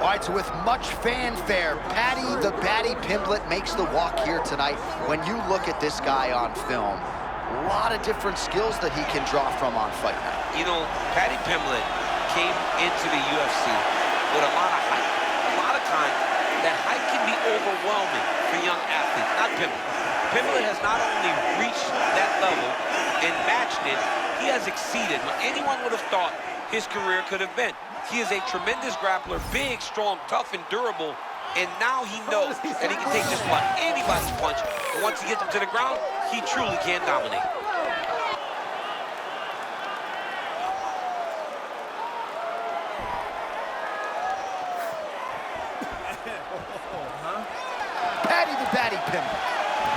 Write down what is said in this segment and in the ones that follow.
All right, so with much fanfare, Paddy the Baddy Pimblett makes the walk here tonight. When you look at this guy on film, a lot of different skills that he can draw from on Fight Night. You know, Paddy Pimblett came into the UFC with a lot of hype. A lot of times, that hype can be overwhelming for young athletes, not Pimblett. Pimblett has not only reached that level and matched it, he has exceeded what anyone would have thought his career could have been. He is a tremendous grappler, big, strong, tough, and durable, and now he knows that he can take just about anybody's punch, and once he gets him to the ground, he truly can dominate. Paddy the Baddy Pimblett,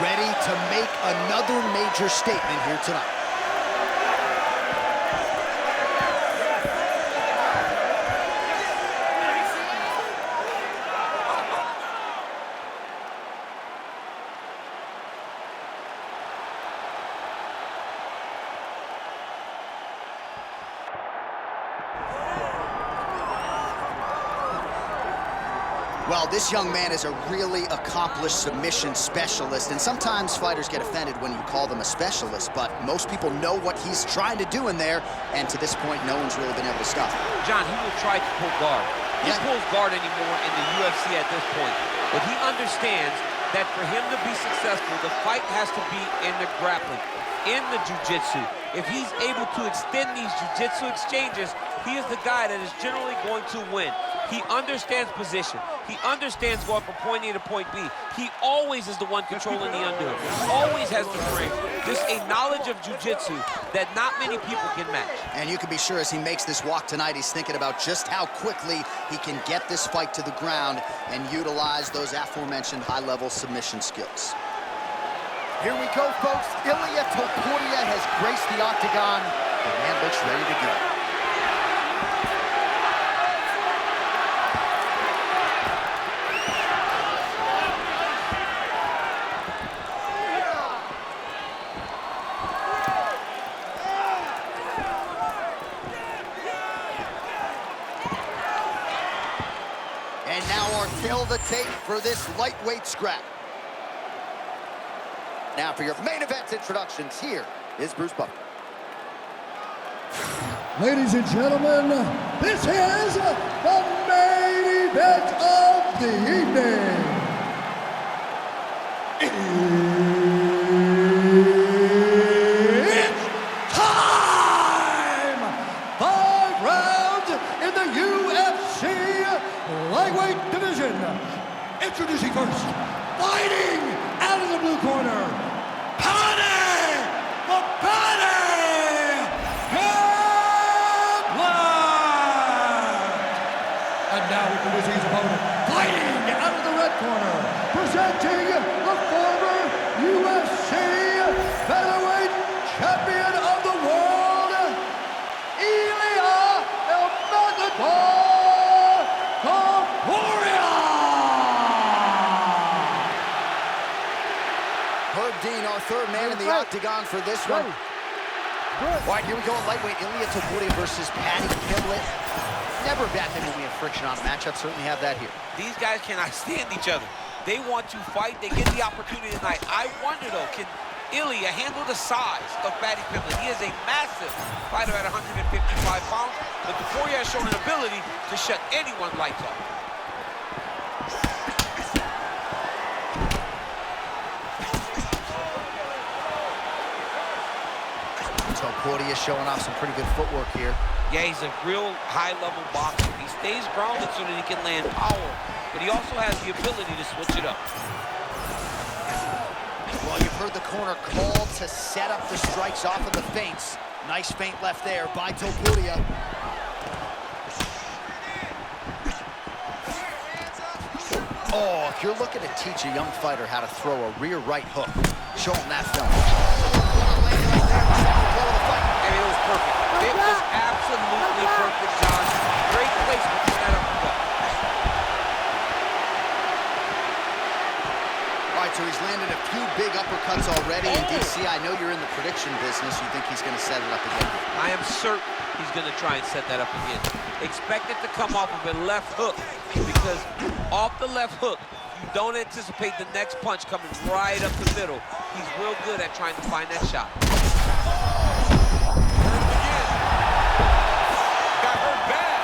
ready to make another major statement here tonight. Well, this young man is a really accomplished submission specialist, and sometimes fighters get offended when you call them a specialist, but most people know what he's trying to do in there, and to this point, no one's really been able to stop him. John, he will try to pull guard. He pulls guard anymore in the UFC at this point, but he understands that for him to be successful, the fight has to be in the grappling, in the jiu-jitsu. If he's able to extend these jiu-jitsu exchanges, he is the guy that is generally going to win. He understands position. He understands going from point A to point B. He always is the one controlling the underhook. Always has the frame. Just a knowledge of jiu-jitsu that not many people can match. And you can be sure as he makes this walk tonight, he's thinking about just how quickly he can get this fight to the ground and utilize those aforementioned high-level submission skills. Here we go, folks. Ilia Topuria has graced the octagon. The man looks ready to go. And now our tail of the tape for this lightweight scrap. Now for your main event introductions, here is Bruce Buffer. Ladies and gentlemen, this is the main event of the evening. It's time! 5 rounds in the UFC lightweight division. Introducing first, fighting out of the blue corner, Paddy the Baddy Pimblett! And now introducing his opponent, fighting out of the red corner, presenting the former UFC featherweight champion of the world, Ilia Topuria! Herb Dean, our third man in the octagon for this one. All right, here we go in lightweight. Ilia Topuria versus Paddy Pimblett. Never a bad thing when we have friction on a matchup. Certainly have that here. These guys cannot stand each other. They want to fight. They get the opportunity tonight. I wonder, though, can Ilia handle the size of Paddy Pimblett? He is a massive fighter at 155 pounds, but Topuria has shown an ability to shut anyone's lights off. Topuria showing off some pretty good footwork here. Yeah, he's a real high-level boxer. He stays grounded so that he can land power, but he also has the ability to switch it up. Well, you've heard the corner called to set up the strikes off of the feints. Nice feint left there by Topuria. Oh, if you're looking to teach a young fighter how to throw a rear right hook, show him that film. And it was perfect. It was absolutely perfect, John. Great placement to that uppercut. All right, so he's landed a few big uppercuts already in DC. I know you're in the prediction business. You think he's going to set it up again? I am certain he's going to try and set that up again. Expect it to come off of a left hook, because off the left hook, you don't anticipate the next punch coming right up the middle. He's real good at trying to find that shot. Got hurt bad.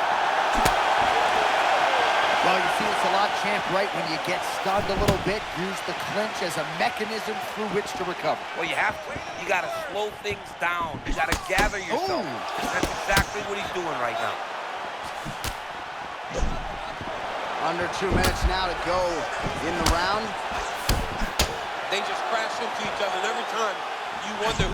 Well, you see this a lot, champ, right? When you get stunned a little bit, use the clinch as a mechanism through which to recover. Well, you have to. You got to slow things down. You got to gather yourself. That's exactly what he's doing right now. Under 2 minutes now to go in the round. They just crash into each other, and every time you wonder.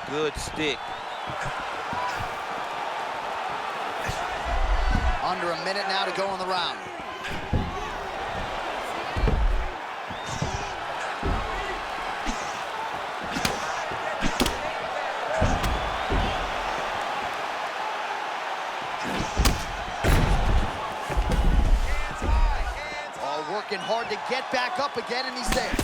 Good stick. Under a minute now to go in the round. All working hard to get back up again, and he's there.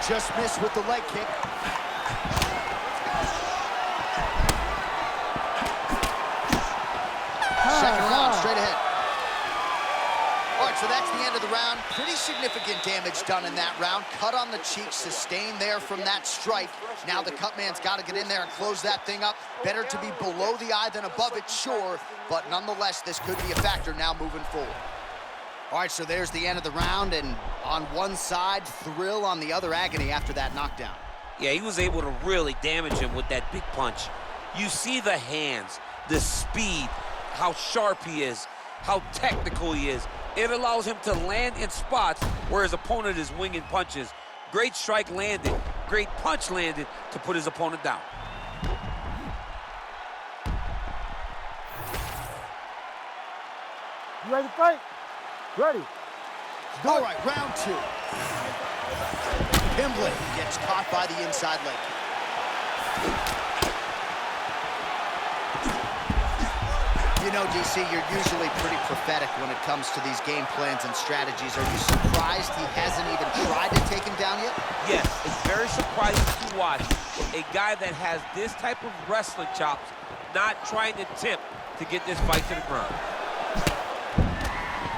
Just missed with the leg kick. Second round, straight ahead. All right, so that's the end of the round. Pretty significant damage done in that round. Cut on the cheek, sustained there from that strike. Now the cut man's got to get in there and close that thing up. Better to be below the eye than above it, sure. But nonetheless, this could be a factor now moving forward. All right, so there's the end of the round, and on one side, thrill, on the other, agony after that knockdown. Yeah, he was able to really damage him with that big punch. You see the hands, the speed, how sharp he is, how technical he is. It allows him to land in spots where his opponent is winging punches. Great strike landed, great punch landed to put his opponent down. You ready to fight? Ready. All right, round two. Pimblett gets caught by the inside leg. You know, DC, you're usually pretty prophetic when it comes to these game plans and strategies. Are you surprised he hasn't even tried to take him down yet? Yes, it's very surprising to watch a guy that has this type of wrestling chops not trying to attempt to get this fight to the ground.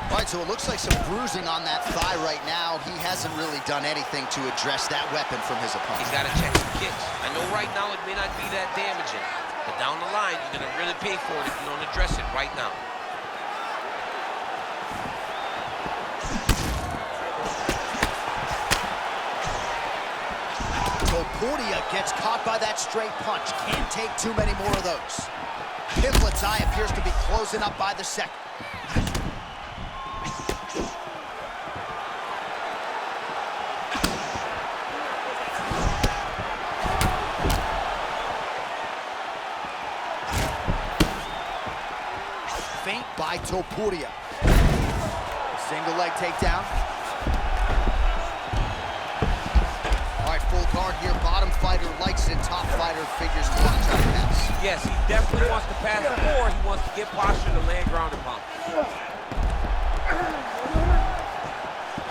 All right, so it looks like some bruising on that thigh right now. He hasn't really done anything to address that weapon from his opponent. He's got to check some kicks. I know right now it may not be that damaging, but down the line, you're going to really pay for it if you don't address it right now. Topuria gets caught by that straight punch. Can't take too many more of those. Pimblett's eye appears to be closing up by the second. Feint by Topuria. Single leg takedown. All right, full guard here. Bottom fighter likes it. Top fighter figures to want to try to pass. Yes, he definitely wants to pass, or he wants to get posture to land ground and pound.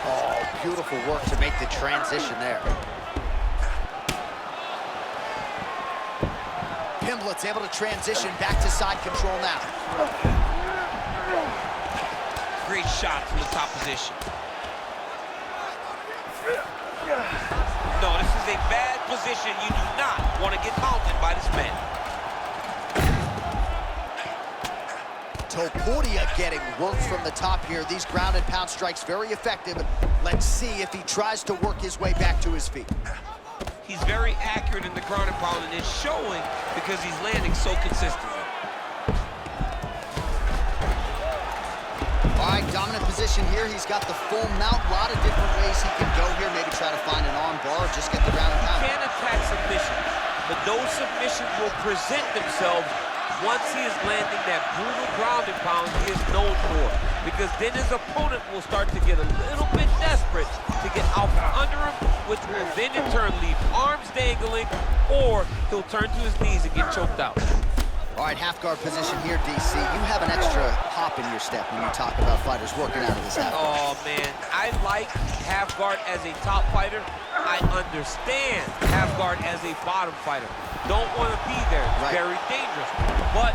Oh, beautiful work to make the transition there. Pimblett's able to transition back to side control now. Great shot from the top position. No, this is a bad position. You do not want to get mounted by this man. Topuria getting work from the top here. These ground and pound strikes very effective. Let's see if he tries to work his way back to his feet. He's very accurate in the ground and pound, and it's showing because he's landing so consistently. All right, dominant position here. He's got the full mount. A lot of different ways he can go here. Maybe try to find an arm bar or just get the ground and pound. He can attack submissions, but those submissions will present themselves once he is landing that brutal ground and pound he is known for. Because then his opponent will start to get a little bit desperate to get out from under him, which will then in turn leave arms dangling, or he'll turn to his knees and get choked out. All right, half guard position here, DC. You have an extra hop in your step when you talk about fighters working out of this half guard. Oh, man, I like half guard as a top fighter. I understand half guard as a bottom fighter. Don't want to be there. It's very dangerous. But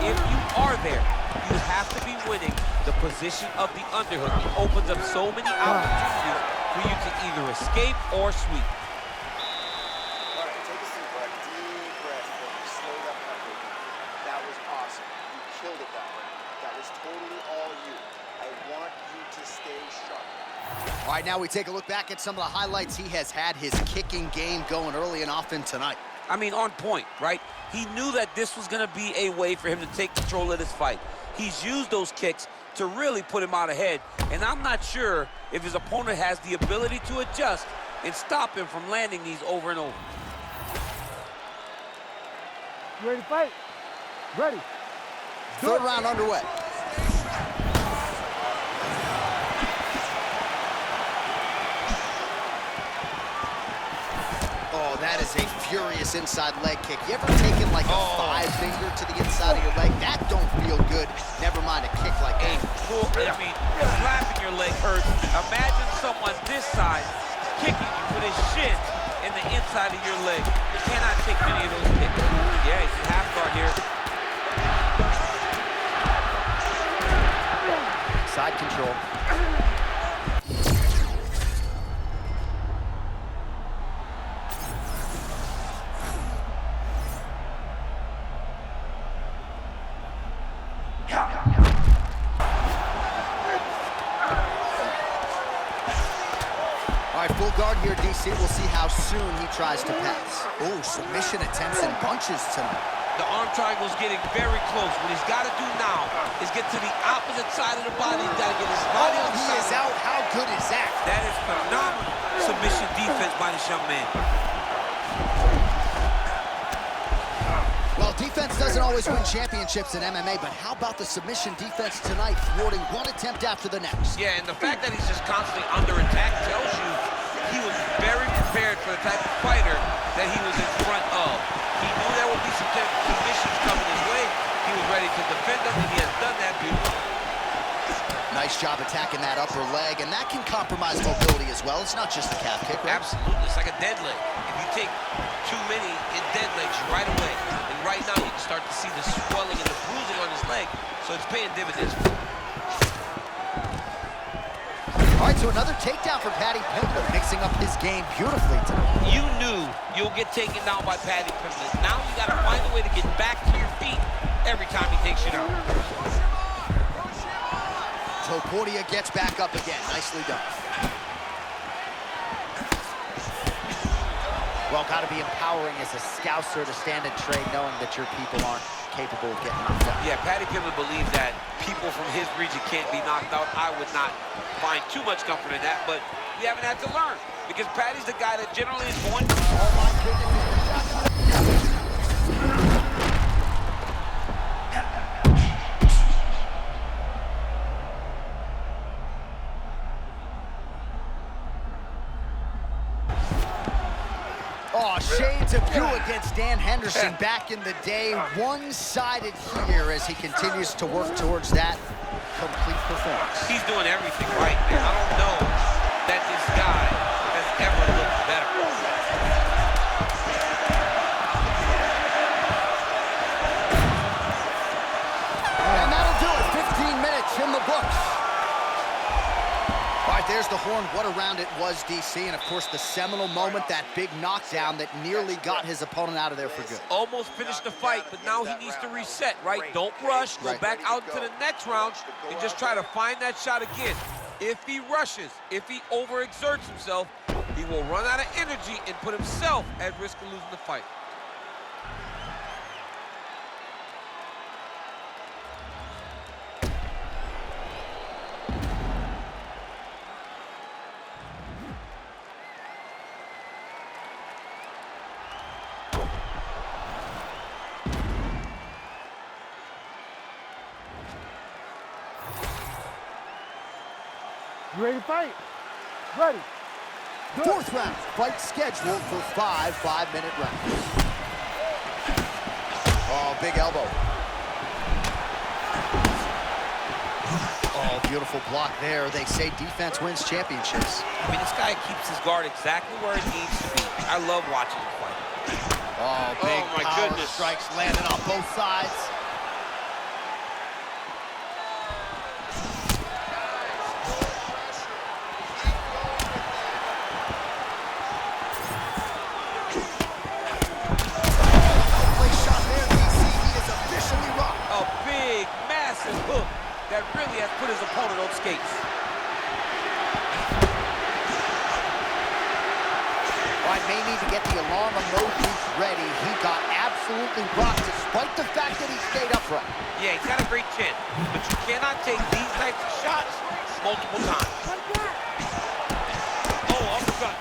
if you are there, you have to be winning the position of the underhook. It opens up so many opportunities for you to either escape or sweep. Killed it that way. That was totally all you. I want you to stay sharp. All right, now we take a look back at some of the highlights. He has had his kicking game going early and often tonight. I mean, on point, right? He knew that this was going to be a way for him to take control of this fight. He's used those kicks to really put him out ahead, and I'm not sure if his opponent has the ability to adjust and stop him from landing these over and over. You ready to fight? Ready. Third round underway. Oh, that is a furious inside leg kick. You ever taken like a five-finger to the inside of your leg? That don't feel good. Never mind a kick like that. I mean, slapping your leg hurts. Imagine someone this side kicking you with his shin in the inside of your leg. You cannot take many of those kicks. Yeah, he's in half guard here. Side control. All right, full guard here, DC. We'll see how soon he tries to pass. Oh, submission attempts and bunches tonight. The arm triangle's getting very close. What he's got to do now is get to the opposite side of the body. He's got to get his body on the side. He is out. How good is that? That is phenomenal submission defense by this young man. Well, defense doesn't always win championships in MMA, but how about the submission defense tonight, thwarting one attempt after the next? Yeah, and the fact that he's just constantly under attack tells you he was very prepared for the type of fighter that he was in front of. He knew there would be some submissions coming his way. He was ready to defend them, and he has done that beautifully. Nice job attacking that upper leg, and that can compromise mobility as well. It's not just a calf kick, right? Absolutely. It's like a dead leg. If you take too many, it dead legs you right away. And right now, you can start to see the swelling and the bruising on his leg, so it's paying dividends. All right, so another takedown for Paddy Pimblett, mixing up his game beautifully tonight. You knew you'll get taken down by Paddy Pimblett. Now you got to find a way to get back to your feet every time he takes you down. Topuria gets back up again. Nicely done. Well, got to be empowering as a scouser to stand and trade knowing that your people aren't capable of getting knocked out. Yeah, Paddy Pimblett believes that people from his region can't be knocked out. I would not find too much comfort in that, but we haven't had to learn because Paddy's the guy that generally is going to... Oh, my goodness. Oh, shades of you against Dan Henderson back in the day. One-sided here as he continues to work towards that complete performance. He's doing everything right, man. I don't know that this guy has ever looked better. And that'll do it. 15 minutes in the books. All right, there's the horn. What a round it was, DC. And, of course, the seminal moment, that big knockdown that nearly got his opponent out of there for good. Almost finished the fight, but now he needs to reset, right? Don't rush. Go back out into the next round and just try to find that shot again. If he rushes, if he overexerts himself, he will run out of energy and put himself at risk of losing the fight. You ready to fight? Ready. Go. Fourth round, fight scheduled for 5 5-minute rounds. Oh, big elbow. Oh, beautiful block there. They say defense wins championships. I mean, this guy keeps his guard exactly where it needs to be. I love watching him fight. Oh, big Oh, my power goodness. strikes landing on both sides. Hook that really has put his opponent on skates. I may need to get the alarm emojis ready. He got absolutely rocked despite the fact that he stayed upright. Yeah, he's got a great chin, but you cannot take these types of shots multiple times. Oh, uppercut.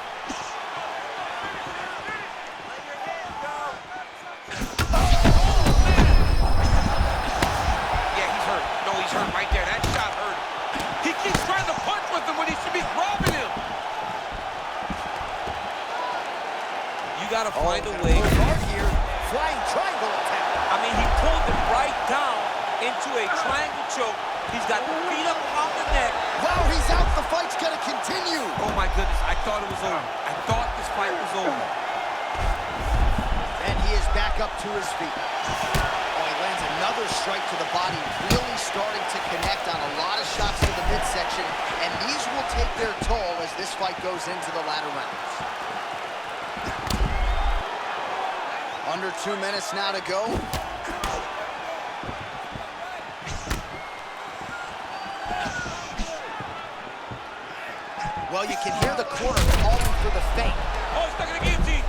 He's hurt right there. That shot hurt him. He keeps trying to punch with him when he should be grabbing him. You got to find a way. Here, flying triangle attack. I mean, he pulled him right down into a triangle choke. He's got the feet up around the neck. Wow, he's out. The fight's going to continue. Oh, my goodness. I thought it was over. I thought this fight was over. And he is back up to his feet. Another strike to the body, really starting to connect on a lot of shots to the midsection, and these will take their toll as this fight goes into the latter rounds. Under 2 minutes now to go. Well, you can hear the corner calling for the feint. Oh, stuck in the guillotine.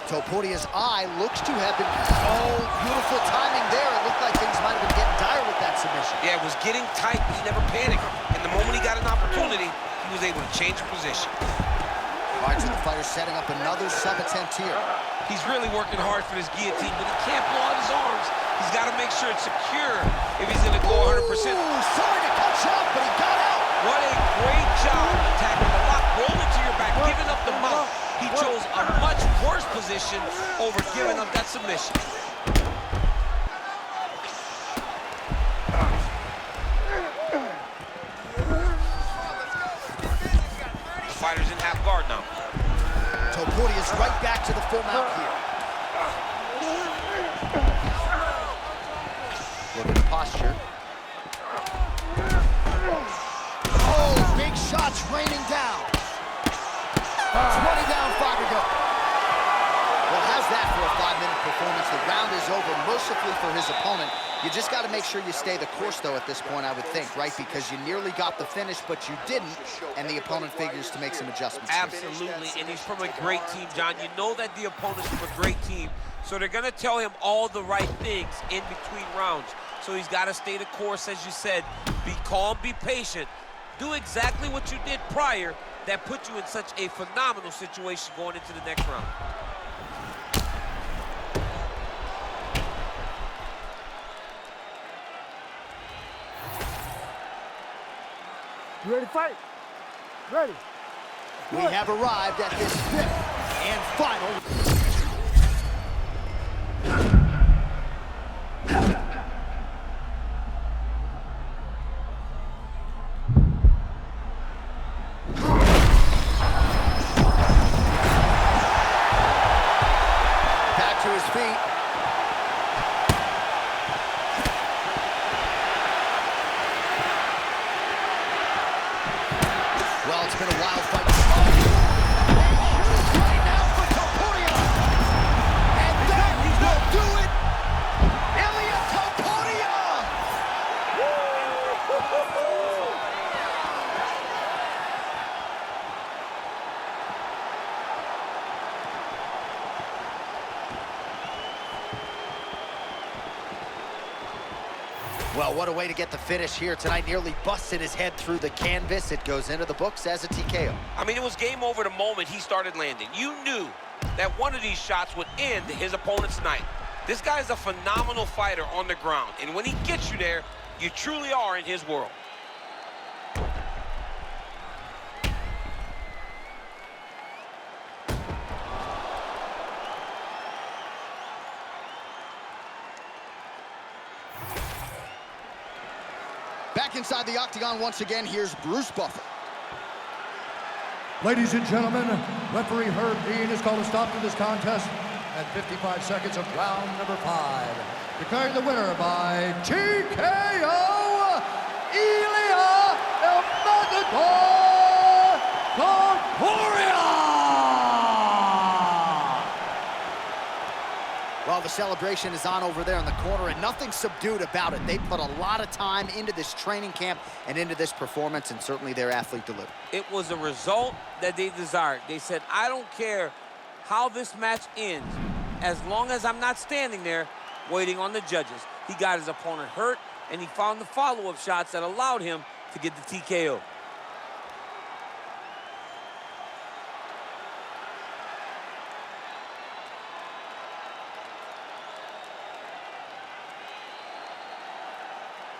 Topuria's eye looks to have been... Oh, beautiful timing there. It looked like things might have been getting dire with that submission. Yeah, it was getting tight, but he never panicked. And the moment he got an opportunity, he was able to change the position. All right, so the fighter's setting up another sub-attempt here. He's really working hard for this guillotine, but he can't blow out his arms. He's got to make sure it's secure if he's going to go 100%. Ooh, sorry to cut you off, but he got out. What a great job attacking the lock, rolling to your back, giving up the mount. He chose a much worse position over giving up that submission. The fighter's in half guard now. Topuria's right back to the full mount here. Look at the posture. Oh, big shots raining down. 20 down, 5 to go. Well, how's that for a 5-minute performance? The round is over mercifully for his opponent. You just got to make sure you stay the course, though, at this point, I would think, right? Because you nearly got the finish, but you didn't, and the opponent figures to make some adjustments. Absolutely, and he's from a great team, John. You know that the opponent's from a great team, so they're going to tell him all the right things in between rounds. So he's got to stay the course, as you said. Be calm, be patient. Do exactly what you did prior that put you in such a phenomenal situation going into the next round. You ready to fight? Ready. We have arrived at this 5th and final. Back to his feet. Well, it's been a wild fight. Now for Topuria. And that will do it. Ilia Topuria. Well, what a way to get the finish here tonight. Nearly busted his head through the canvas. It goes into the books as a TKO. I mean, it was game over the moment he started landing. You knew that one of these shots would end his opponent's night. This guy is a phenomenal fighter on the ground, and when he gets you there, you truly are in his world. Back inside the octagon once again, here's Bruce Buffer. Ladies and gentlemen, referee Herb Dean has called a stop to this contest at 55 seconds of round number 5. Declaring the winner by TKO, Ilia El Matador Topuria! Well, the celebration is on over there in the corner, and nothing subdued about it. They put a lot of time into this training camp and into this performance, and certainly their athlete delivered. It was a result that they desired. They said, I don't care how this match ends, as long as I'm not standing there waiting on the judges. He got his opponent hurt, and he found the follow-up shots that allowed him to get the TKO.